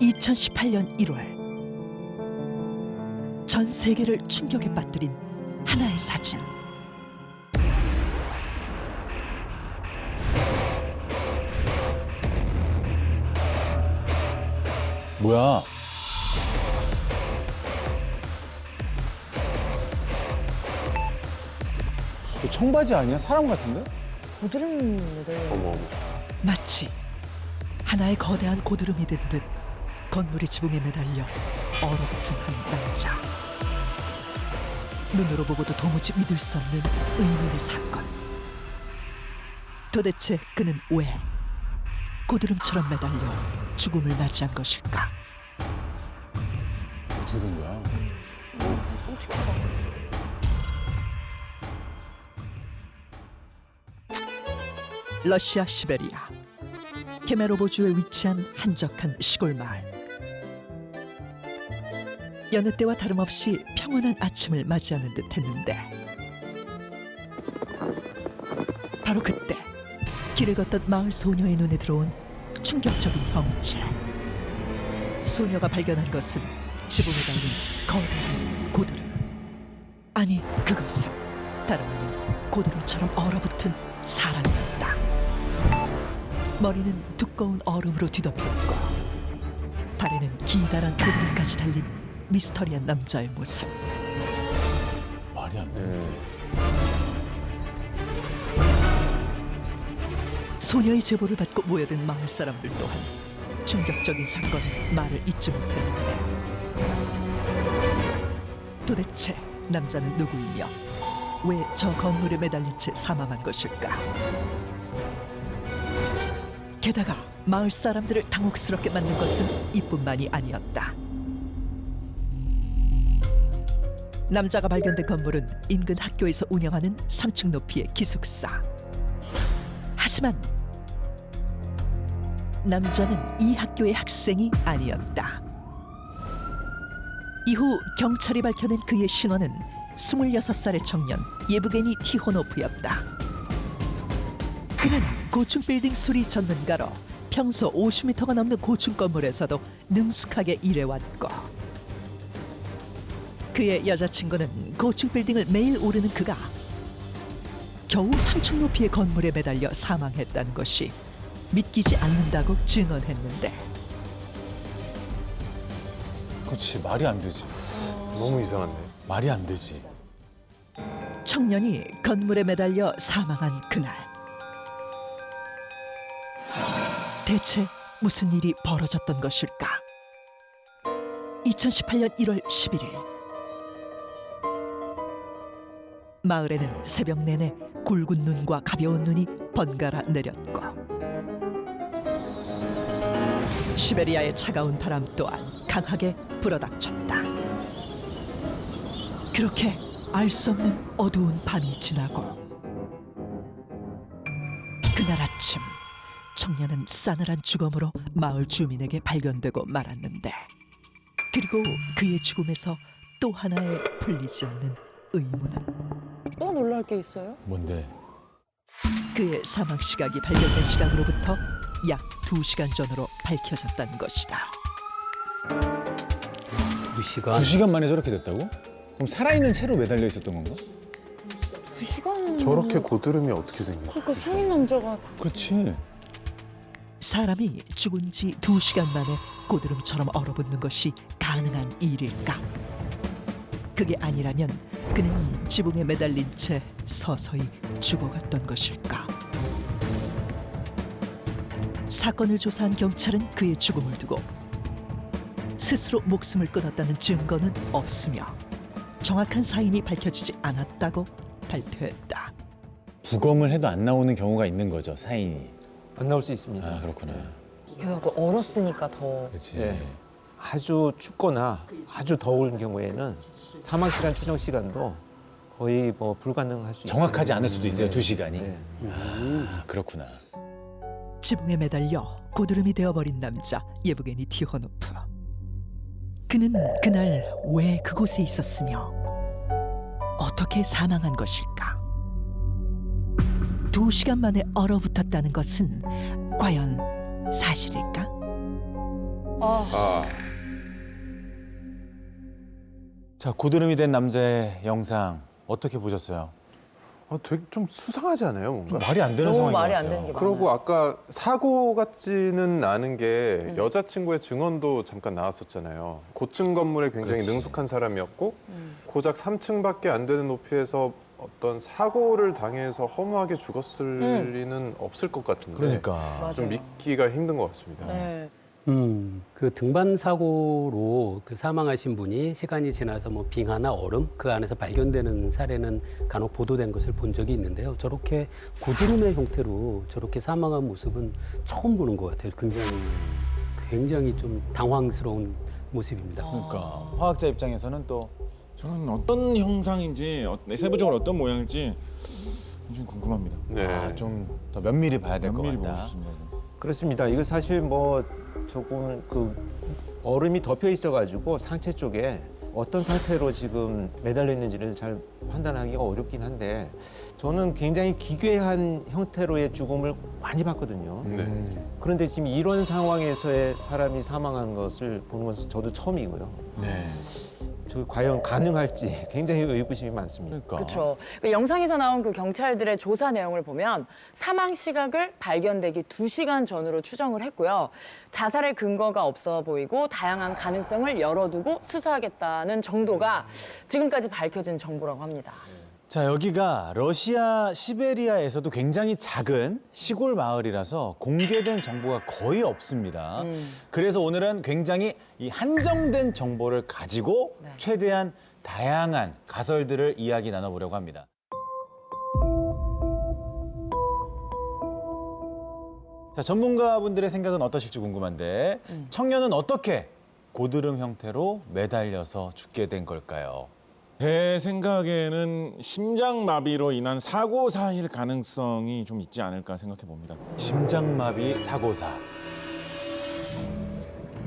2018년 1월 전 세계를 충격에 빠뜨린 하나의 사진. 뭐야? 이거 청바지 아니야? 사람 같은데? 고드름 매달려. 마치 하나의 거대한 고드름이 된 듯 건물의 지붕에 매달려 얼어붙은 한 남자. 눈으로 보고도 도무지 믿을 수 없는 의문의 사건. 도대체 그는 왜 고드름처럼 매달려 죽음을 맞이한 것일까? 어떻게 된 거야? 러시아 시베리아 케메로보주에 위치한 한적한 시골 마을. 여느 때와 다름없이 평온한 아침을 맞이하는 듯했는데 바로 그때 길을 걷던 마을 소녀의 눈에 들어온 충격적인 형체. 소녀가 발견한 것은 지붕에 달린 거대한 고드름. 아니, 그것은 다름 아닌 고드름처럼 얼어붙은 사람이었다. 머리는 두꺼운 얼음으로 뒤덮여있고 발에는 기다란 고드름까지 달린 미스터리한 남자의 모습. 말이 안 돼. 소녀의 제보를 받고 모여든 마을 사람들 또한 충격적인 사건에 말을 잇지 못했는데 도대체 남자는 누구이며 왜 저 건물에 매달린 채 사망한 것일까? 게다가 마을 사람들을 당혹스럽게 만든 것은 이뿐만이 아니었다. 남자가 발견된 건물은 인근 학교에서 운영하는 3층 높이의 기숙사. 하지만 남자는 이 학교의 학생이 아니었다. 이후 경찰이 밝혀낸 그의 신원은 26살의 청년 예브게니 티호노프였다. 그는 고층 빌딩 수리 전문가로 평소 50m가 넘는 고층 건물에서도 능숙하게 일해왔고 그의 여자친구는 고층 빌딩을 매일 오르는 그가 겨우 3층 높이의 건물에 매달려 사망했다는 것이 믿기지 않는다고 증언했는데 그렇지, 말이 안 되지. 너무 이상한데. 말이 안 되지. 청년이 건물에 매달려 사망한 그날 대체 무슨 일이 벌어졌던 것일까? 2018년 1월 11일 마을에는 새벽 내내 굵은 눈과 가벼운 눈이 번갈아 내렸고 시베리아의 차가운 바람 또한 강하게 불어닥쳤다. 그렇게 알 수 없는 어두운 밤이 지나고 그날 아침 청년은 싸늘한 죽음으로 마을 주민에게 발견되고 말았는데 그리고 그의 죽음에서 또 하나의 풀리지 않는 의문은 또 놀랄 게 있어요? 뭔데? 그의 사망 시각이 발견된 시각으로부터 약 2시간 전으로 밝혀졌다는 것이다. 2시간? 2시간 만에 저렇게 됐다고? 그럼 살아있는 채로 매달려 있었던 건가? 2시간. 저렇게 고드름이 어떻게 생겨? 그러니까 성인 남자가 그렇지. 사람이 죽은 지 2시간 만에 고드름처럼 얼어붙는 것이 가능한 일일까? 그게 아니라면 그는 지붕에 매달린 채 서서히 죽어갔던 것일까? 사건을 조사한 경찰은 그의 죽음을 두고 스스로 목숨을 끊었다는 증거는 없으며 정확한 사인이 밝혀지지 않았다고 발표했다. 부검을 해도 안 나오는 경우가 있는 거죠, 사인이. 안 나올 수 있습니다. 아, 그렇구나. 게다가 또 얼었으니까 더. 그렇지. 예. 아주 춥거나 아주 더운 경우에는 사망 시간, 추정 시간도 거의 뭐 불가능할 수 있어요. 정확하지 않을 수도 있어요, 2시간이. 네. 아, 그렇구나. 지붕에 매달려 고드름이 되어버린 남자 예브게니 티호노프. 그는 그날 왜 그곳에 있었으며 어떻게 사망한 것일까? 2시간 만에 얼어붙었다는 것은 과연 사실일까? 아, 자, 고드름이 된 남자의 영상 어떻게 보셨어요? 되게 좀 수상하지 않아요, 뭔가? 말이 안 되는 너무 상황인 것 말이 안 같아요. 되는 게 그러고 많아요. 아까 사고 같지는 않은 게 여자친구의 증언도 잠깐 나왔었잖아요. 고층 건물에 굉장히 그렇지. 능숙한 사람이었고 고작 3층밖에 안 되는 높이에서 어떤 사고를 당해서 허무하게 죽었을 리는 없을 것 같은데 그러니까. 맞아요. 좀 믿기가 힘든 것 같습니다. 네. 그 등반 사고로 그 사망하신 분이 시간이 지나서 뭐 빙하나 얼음 그 안에서 발견되는 사례는 간혹 보도된 것을 본 적이 있는데요. 저렇게 고드름의 형태로 저렇게 사망한 모습은 처음 보는 것 같아요. 굉장히 좀 당황스러운 모습입니다. 그러니까 화학자 입장에서는 또 저는 어떤 형상인지 세부적으로 어떤 모양일지 굉장히 궁금합니다. 네. 좀 더 면밀히 봐야 될 것 면밀히 보고 같다. 싶습니다. 그렇습니다. 이거 사실 뭐 조금 그 얼음이 덮여 있어가지고 상체 쪽에 어떤 상태로 지금 매달려 있는지를 잘 판단하기가 어렵긴 한데 저는 굉장히 기괴한 형태로의 죽음을 많이 봤거든요. 네. 그런데 지금 이런 상황에서의 사람이 사망한 것을 보는 것은 저도 처음이고요. 네. 저 과연 가능할지 굉장히 의구심이 많습니다. 그러니까. 그렇죠. 영상에서 나온 그 경찰들의 조사 내용을 보면 사망 시각을 발견되기 2시간 전으로 추정을 했고요. 자살의 근거가 없어 보이고 다양한 가능성을 열어두고 수사하겠다는 정도가 지금까지 밝혀진 정보라고 합니다. 자, 여기가 러시아 시베리아에서도 굉장히 작은 시골 마을이라서 공개된 정보가 거의 없습니다. 그래서 오늘은 굉장히 이 한정된 정보를 가지고 네. 최대한 다양한 가설들을 이야기 나눠보려고 합니다. 자, 전문가분들의 생각은 어떠실지 궁금한데 청년은 어떻게 고드름 형태로 매달려서 죽게 된 걸까요? 제 생각에는 심장마비로 인한 사고사일 가능성이 좀 있지 않을까 생각해 봅니다. 심장마비 사고사.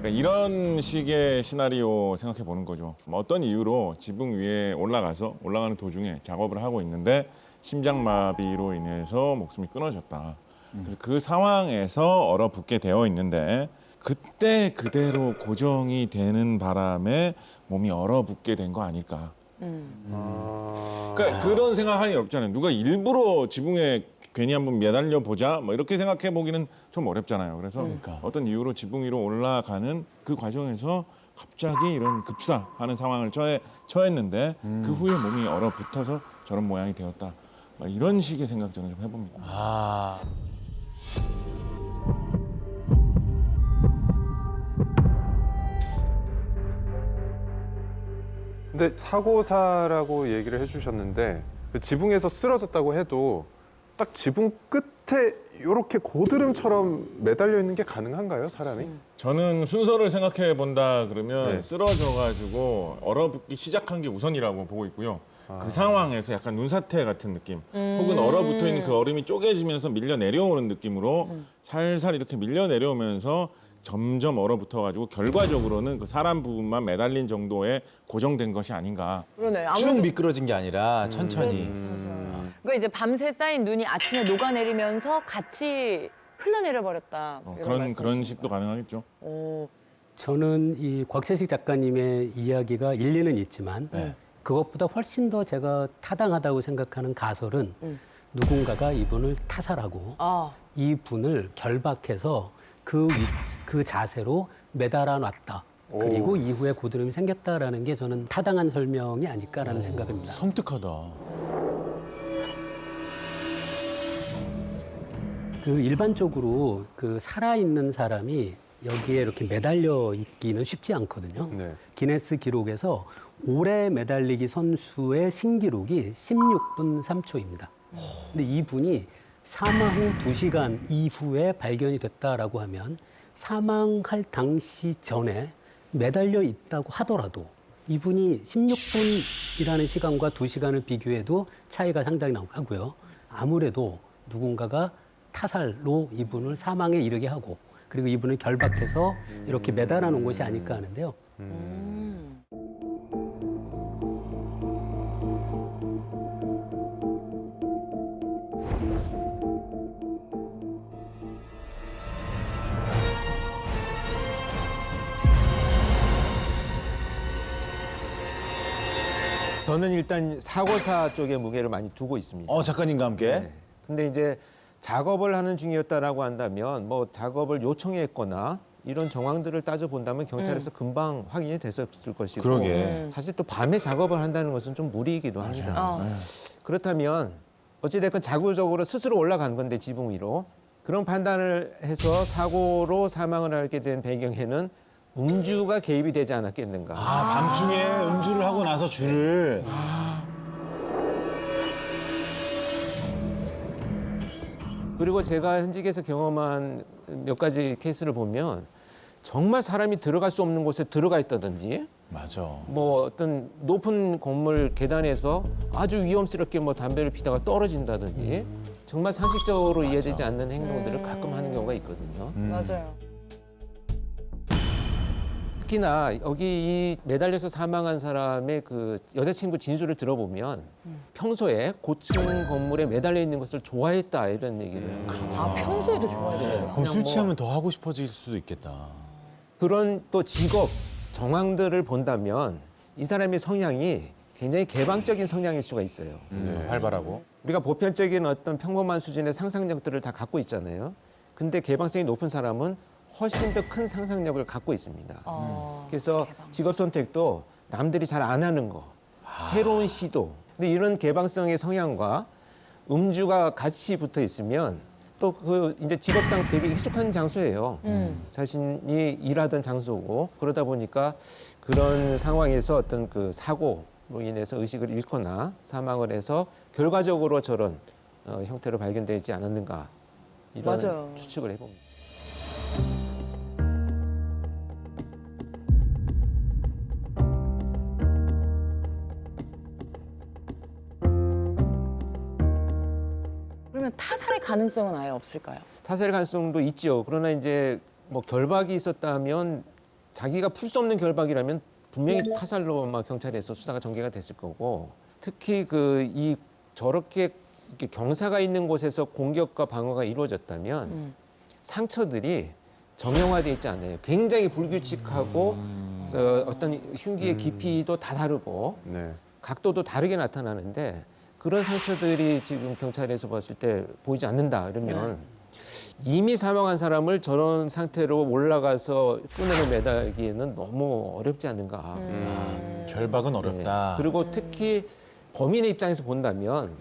그러니까 이런 식의 시나리오 생각해 보는 거죠. 뭐 어떤 이유로 지붕 위에 올라가는 도중에 작업을 하고 있는데 심장마비로 인해서 목숨이 끊어졌다. 그래서 그 상황에서 얼어붙게 되어 있는데 그때 그대로 고정이 되는 바람에 몸이 얼어붙게 된 거 아닐까. 그러니까 그런 생각하기 어렵잖아요. 누가 일부러 지붕에 괜히 한번 매달려 보자 뭐 이렇게 생각해 보기는 좀 어렵잖아요. 그래서 어떤 이유로 지붕 위로 올라가는 그 과정에서 갑자기 이런 급사하는 상황을 처했는데 그 후에 몸이 얼어붙어서 저런 모양이 되었다. 뭐 이런 식의 생각 저는 좀 해봅니다. 아. 근데 사고사라고 얘기를 해주셨는데 그 지붕에서 쓰러졌다고 해도 딱 지붕 끝에 이렇게 고드름처럼 매달려 있는 게 가능한가요, 사람이? 저는 순서를 생각해 본다 그러면 네. 쓰러져가지고 얼어붙기 시작한 게 우선이라고 보고 있고요. 그 상황에서 약간 눈사태 같은 느낌 혹은 얼어붙어 있는 그 얼음이 쪼개지면서 밀려 내려오는 느낌으로 살살 이렇게 밀려 내려오면서 점점 얼어붙어가지고 결과적으로는 그 사람 부분만 매달린 정도에 고정된 것이 아닌가. 그러네. 쭉 미끄러진 게 아니라 천천히. 그러니까 이제 밤새 쌓인 눈이 아침에 녹아내리면서 같이 흘러내려 버렸다. 그런 식도 가능하겠죠. 저는 이 곽재식 작가님의 이야기가 일리는 있지만 그것보다 훨씬 더 제가 타당하다고 생각하는 가설은 누군가가 이분을 타살하고 이분을 결박해서 그 자세로 매달아 놨다. 그리고 이후에 고드름이 생겼다라는 게 저는 타당한 설명이 아닐까라는 생각입니다. 섬뜩하다. 그 일반적으로 그 살아있는 사람이 여기에 이렇게 매달려 있기는 쉽지 않거든요. 네. 기네스 기록에서 오래 매달리기 선수의 신기록이 16분 3초입니다. 근데 이분이 사망 후 2시간 이후에 발견이 됐다라고 하면 사망할 당시 전에 매달려 있다고 하더라도 이분이 16분이라는 시간과 2시간을 비교해도 차이가 상당히 나고요. 아무래도 누군가가 타살로 이분을 사망에 이르게 하고 그리고 이분을 결박해서 이렇게 매달아 놓은 것이 아닐까 하는데요. 저는 일단 사고사 쪽에 무게를 많이 두고 있습니다. 작가님과 함께. 네. 근데 이제 작업을 하는 중이었다라고 한다면 뭐 작업을 요청했거나 이런 정황들을 따져본다면 경찰에서 금방 확인이 됐었을 것이고 그러게. 사실 또 밤에 작업을 한다는 것은 좀 무리이기도 합니다. 그렇다면 어찌됐건 자구적으로 스스로 올라간 건데 지붕 위로 그런 판단을 해서 사고로 사망을 하게 된 배경에는 음주가 개입이 되지 않았겠는가. 밤중에 음주를 하고 나서 줄을. 그리고 제가 현직에서 경험한 몇 가지 케이스를 보면 정말 사람이 들어갈 수 없는 곳에 들어가 있다든지 맞아. 뭐 어떤 높은 건물 계단에서 아주 위험스럽게 뭐 담배를 피다가 떨어진다든지 정말 상식적으로 이해되지 않는 행동들을 가끔 하는 경우가 있거든요. 맞아요. 특히나 여기 이 매달려서 사망한 사람의 그 여자친구 진술을 들어보면 평소에 고층 건물에 매달려 있는 것을 좋아했다 이런 얘기를 아, 평소에도 좋아해요. 그럼 술 뭐- 취하면 더 하고 싶어질 수도 있겠다. 그런 또 직업 정황들을 본다면 이 사람의 성향이 굉장히 개방적인 성향일 수가 있어요. 활발하고. 우리가 보편적인 어떤 평범한 수준의 상상력들을 다 갖고 있잖아요. 근데 개방성이 높은 사람은 훨씬 더 큰 상상력을 갖고 있습니다. 그래서 직업 선택도 남들이 잘 안 하는 거, 새로운 시도. 근데 이런 개방성의 성향과 음주가 같이 붙어 있으면 또 그 이제 직업상 되게 익숙한 장소예요. 자신이 일하던 장소고 그러다 보니까 그런 상황에서 어떤 그 사고로 인해서 의식을 잃거나 사망을 해서 결과적으로 저런 형태로 발견되지 않았는가 이런 맞아요. 추측을 해봅니다. 그러면 타살의 가능성은 아예 없을까요? 타살 가능성도 있죠. 그러나 이제 뭐 결박이 있었다면 자기가 풀 수 없는 결박이라면 분명히 타살로 막 경찰에서 수사가 전개가 됐을 거고 특히 그 이 저렇게 이렇게 경사가 있는 곳에서 공격과 방어가 이루어졌다면 상처들이 정형화돼 있지 않아요. 굉장히 불규칙하고 어떤 흉기의 깊이도 다 다르고 네. 각도도 다르게 나타나는데 그런 상처들이 지금 경찰에서 봤을 때 보이지 않는다 이러면 이미 사망한 사람을 저런 상태로 올라가서 끈으로 매달기에는 너무 어렵지 않는가. 결박은 어렵다. 네. 그리고 특히 범인의 입장에서 본다면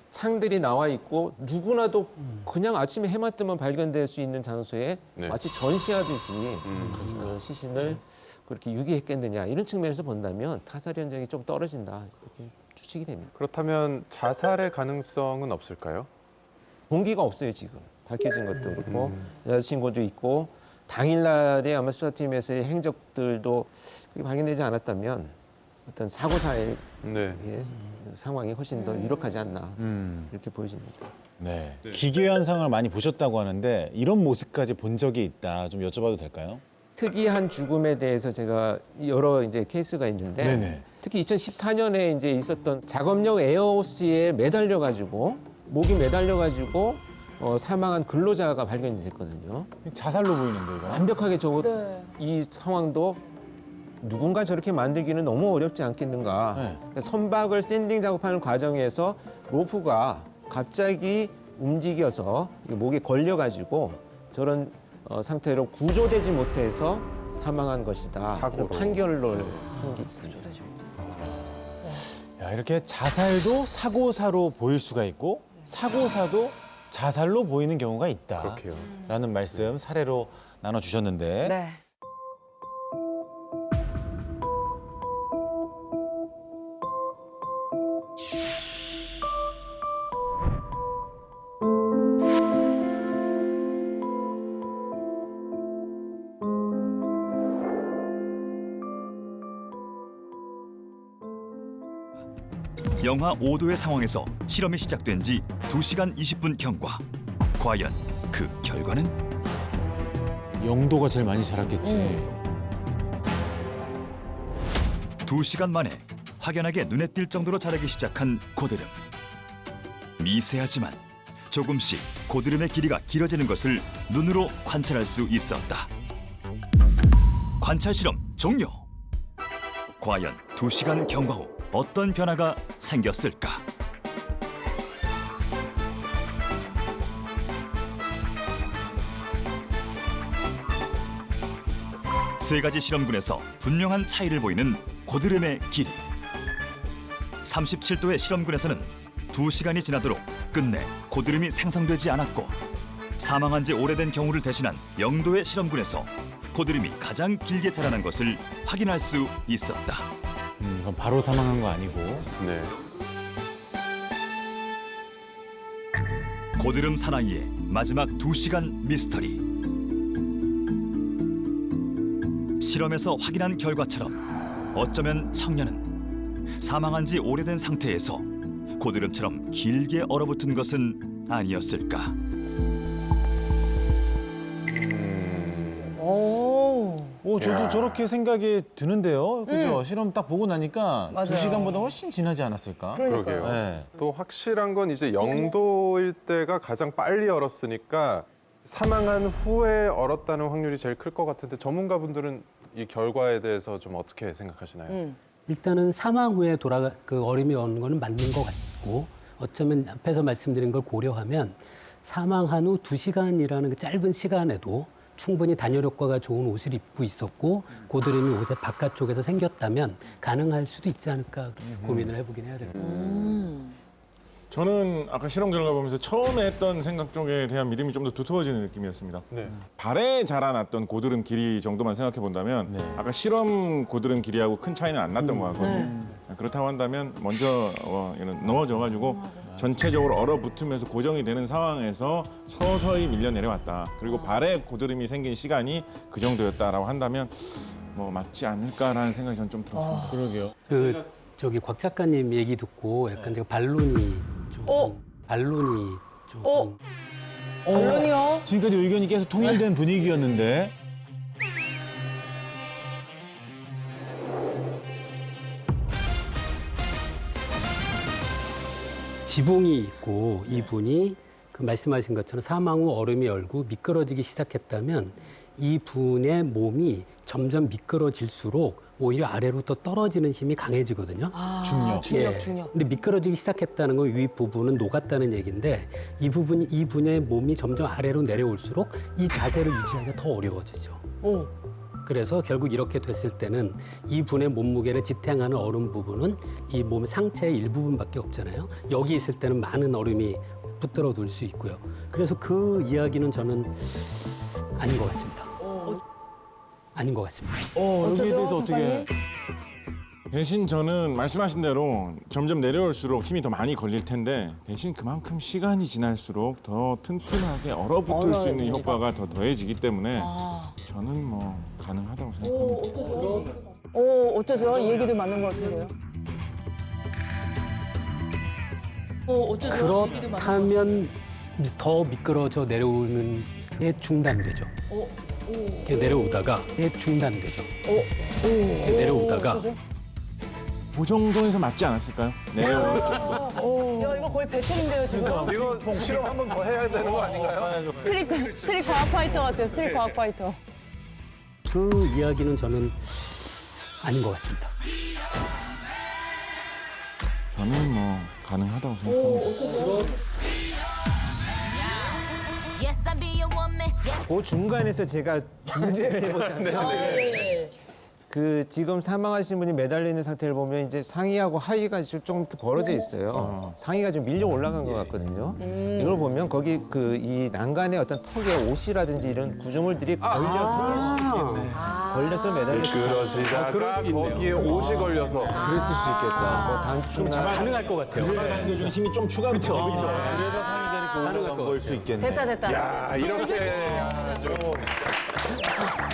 창들이 나와 있고 누구나도 그냥 아침에 해만 뜨면 발견될 수 있는 장소에 네. 마치 전시하듯이 그 시신을 그렇게 유기했겠느냐 이런 측면에서 본다면 타살 현장이 좀 떨어진다 이렇게 추측이 됩니다. 그렇다면 자살의 가능성은 없을까요? 동기가 없어요 지금 밝혀진 것도 그렇고 여자친구도 있고 당일날에 아마 수사팀에서의 행적들도 발견되지 않았다면 어떤 사고사의 네. 상황이 훨씬 더 유력하지 않나 이렇게 보여집니다. 네. 기괴 현상을 많이 보셨다고 하는데 이런 모습까지 본 적이 있다. 좀 여쭤봐도 될까요? 특이한 죽음에 대해서 제가 여러 이제 케이스가 있는데 네네. 특히 2014년에 이제 있었던 작업용 에어호스에 매달려 가지고 목이 매달려 가지고 사망한 근로자가 발견이 됐거든요. 자살로 보이는데 이거. 완벽하게 이 상황도 누군가 저렇게 만들기는 너무 어렵지 않겠는가. 네. 그러니까 선박을 샌딩 작업하는 과정에서 로프가 갑자기 움직여서 목에 걸려가지고 저런 상태로 구조되지 못해서 사망한 것이다. 사고로. 판결을 한 게 있습니다. 야, 이렇게 자살도 사고사로 보일 수가 있고 사고사도 자살로 보이는 경우가 있다. 그렇게요. 라는 말씀 사례로 나눠주셨는데 네. 영하 5도의 상황에서 실험이 시작된 지 2시간 20분 경과. 과연 그 결과는? 영도가 제일 많이 자랐겠지. 2시간 만에 확연하게 눈에 띌 정도로 자라기 시작한 고드름. 미세하지만 조금씩 고드름의 길이가 길어지는 것을 눈으로 관찰할 수 있었다. 관찰 실험 종료. 과연 2시간 경과 후 어떤 변화가 생겼을까? 세 가지 실험군에서 분명한 차이를 보이는 고드름의 길이. 37도의 실험군에서는 2시간이 지나도록 끝내 고드름이 생성되지 않았고, 사망한 지 오래된 경우를 대신한 0도의 실험군에서 고드름이 가장 길게 자라난 것을 확인할 수 있었다. 그럼 바로 사망한 거 아니고. 네. 고드름 사나이의 마지막 2시간 미스터리. 실험에서 확인한 결과처럼 어쩌면 청년은 사망한 지 오래된 상태에서 고드름처럼 길게 얼어붙은 것은 아니었을까. 저도 저렇게 생각이 드는데요. 그죠? 실험 딱 보고 나니까 맞아요. 2시간보다 훨씬 지나지 않았을까? 그러게요. 네. 또 확실한 건 이제 0도일 때가 가장 빨리 얼었으니까 사망한 후에 얼었다는 확률이 제일 클 것 같은데 전문가분들은 이 결과에 대해서 좀 어떻게 생각하시나요? 일단은 사망 후에 그 얼음이 오는 거는 맞는 것 같고, 어쩌면 앞에서 말씀드린 걸 고려하면 사망한 후 2시간이라는 그 짧은 시간에도 충분히 단열 효과가 좋은 옷을 입고 있었고 고드름이 옷의 바깥쪽에서 생겼다면 가능할 수도 있지 않을까 고민을 해보긴 해야 될 것 같아요. 저는 아까 실험 결과 보면서 처음에 했던 생각 쪽에 대한 믿음이 좀 더 두터워지는 느낌이었습니다. 네. 발에 자라났던 고드름 길이 정도만 생각해 본다면 네. 아까 실험 고드름 길이하고 큰 차이는 안 났던 것 같거든요. 그렇다고 한다면 먼저 이런 넘어져가지고 전체적으로 얼어붙으면서 고정이 되는 상황에서 서서히 밀려 내려왔다. 그리고 발에 고드름이 생긴 시간이 그 정도였다라고 한다면 뭐 맞지 않을까라는 생각이 저는 좀 들었습니다. 그러게요. 저기 곽 작가님 얘기 듣고 약간 제가 반론이 좀 반론이 좀 물론이요. 지금까지 의견이 계속 통일된 분위기였는데. 지붕이 있고 이분이 그 말씀하신 것처럼 사망 후 얼음이 얼고 미끄러지기 시작했다면 이 분의 몸이 점점 미끄러질수록 오히려 아래로 또 떨어지는 힘이 강해지거든요. 중력. 중력. 근데 미끄러지기 시작했다는 건 위 부분은 녹았다는 얘기인데 이 분의 몸이 점점 아래로 내려올수록 이 자세를 유지하기가 더 어려워지죠. 그래서 결국 이렇게 됐을 때는 이 분의 몸무게를 지탱하는 얼음 부분은 이 몸 상체의 일부분밖에 없잖아요. 여기 있을 때는 많은 얼음이 붙들어 둘 수 있고요. 그래서 그 이야기는 저는 아닌 것 같습니다. 아닌 것 같습니다. 여기에 대해서 어떻게. 대신 저는 말씀하신 대로 점점 내려올수록 힘이 더 많이 걸릴 텐데 대신 그만큼 시간이 지날수록 더 튼튼하게 얼어붙을 수 있는 효과가 더 더해지기 때문에 저는 뭐 가능하다고 생각합니다. 어쩌죠? 이 얘기도 맞는 것 같은데요. 그렇다면 더 미끄러져 내려오는 게 중단되죠. 이렇게 내려오다가 이게 중단되죠. 이렇게 내려오다가 그 정도에서 맞지 않았을까요? 내려오는 야, 이거 거의 배틀인데요, 지금. 이거 실험 한 번 더 해야 되는 거 아닌가요? 스트릿 과학 파이터 같아요, 스트릿 과학 파이터. 그 이야기는 저는 아닌 것 같습니다. 저는 뭐 가능하다고 생각합니다. 그 중간에서 제가 중재를 해보자면 그 지금 사망하신 분이 매달려 있는 상태를 보면 이제 상의하고 하의가 좀 이렇게 벌어져 있어요. 상의가 좀 밀려 올라간 것 같거든요. 이걸 보면 거기 그 이 난간의 어떤 턱에 옷이라든지 이런 구조물들이 걸려서 걸려서 매달려 그러시다가 거기에 옷이 걸려서 그랬을 수 있겠다. 단추나 가능할 것 같아요. 상대 중 힘이 좀 추가로 죠 그래서 상의가 이렇게 올라간 걸 수 있겠네. 됐다. 야 이렇게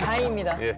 다행입니다. 예.